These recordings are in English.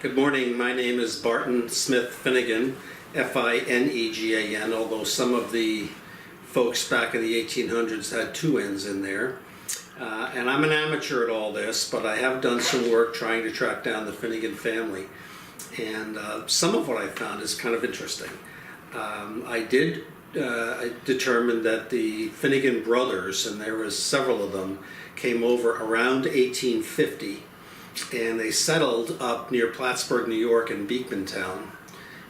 Good morning. My name is Barton Smith Finnegan, F-I-N-E-G-A-N, although some of the folks back in the 1800s had two N's in there. And I'm an amateur at all this, but I have done some work trying to track down the Finnegan family. And some of what I found is kind of interesting. I determined that the Finnegan brothers, and there was several of them, came over around 1850. And they settled up near Plattsburgh, New York in Beekmantown.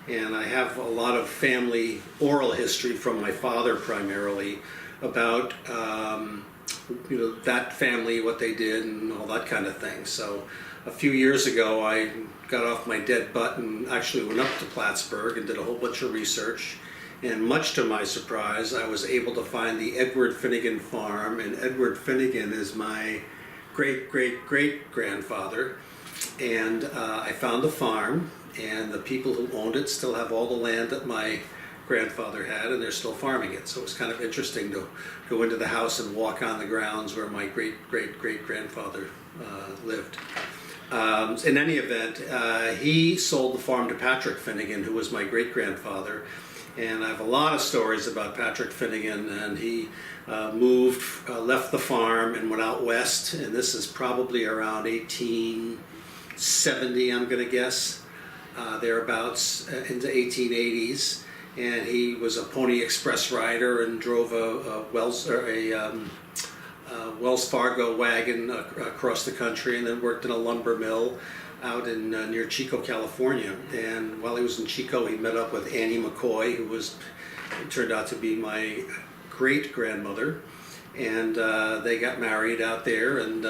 And I have a lot of family oral history from my father primarily about that family, what they did and all that kind of thing. So a few years ago I got off my dead butt and actually went up to Plattsburgh and did a whole bunch of research. And much to my surprise, I was able to find the Edward Finnegan farm, and Edward Finnegan is my great-great-great-grandfather. And I found the farm, and the people who owned it still have all the land that my grandfather had, and they're still farming it. So it was kind of interesting to go into the house and walk on the grounds where my great-great-great-grandfather lived. In any event, he sold the farm to Patrick Finnegan, who was my great-grandfather. And I have a lot of stories about Patrick Finnegan, and he left the farm and went out west, and this is probably around 1870, I'm going to guess, thereabouts into 1880s. And he was a Pony Express rider and drove a Wells Fargo wagon across the country, and then worked in a lumber mill out in near Chico, California. And while he was in Chico, he met up with Annie McCoy, who turned out to be my great-grandmother. And they got married out there and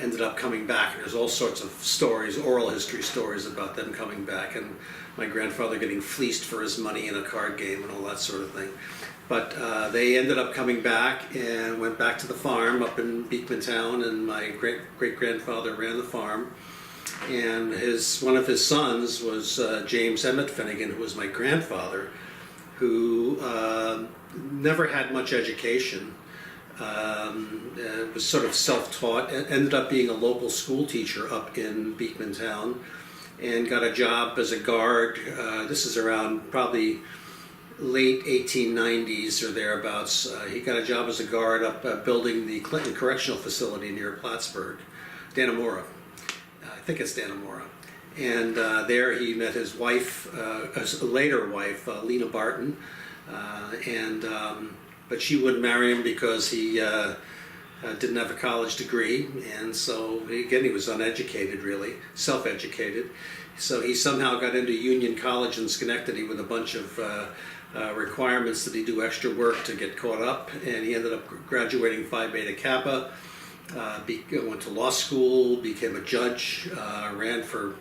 ended up coming back. And there's all sorts of stories, oral history stories about them coming back, and my grandfather getting fleeced for his money in a card game and all that sort of thing. But they ended up coming back and went back to the farm up in Beekmantown, and my great-grandfather ran the farm. And one of his sons was James Emmet Finnegan, who was my grandfather, who never had much education, was sort of self-taught, ended up being a local school teacher up in Beekmantown, and got a job as a guard. This is around probably late 1890s or thereabouts. He got a job as a guard up building the Clinton Correctional Facility near Plattsburgh, Dannemora. I think it's Dannemora. And there he met his wife, his later wife, Lena Barton. But she wouldn't marry him because he didn't have a college degree. And so, again, he was uneducated, really, self-educated. So he somehow got into Union College in Schenectady with a bunch of requirements that he do extra work to get caught up. And he ended up graduating Phi Beta Kappa. Went to law school, became a judge, ran for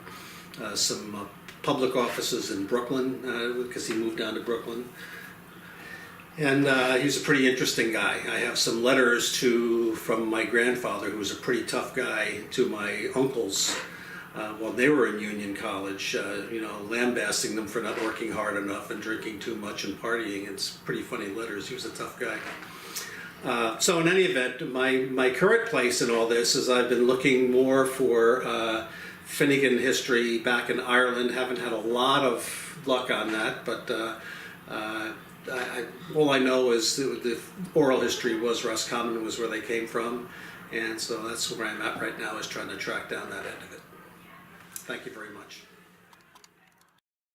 some public offices in Brooklyn because he moved down to Brooklyn. And he's a pretty interesting guy. I have some letters from my grandfather, who was a pretty tough guy, to my uncles while they were in Union College, lambasting them for not working hard enough and drinking too much and partying. It's pretty funny letters. He was a tough guy. So in any event, my current place in all this is I've been looking more for Finnegan history back in Ireland. Haven't had a lot of luck on that, but all I know is the oral history was Roscommon was where they came from, and so that's where I'm at right now, is trying to track down that end of it. Thank you very much.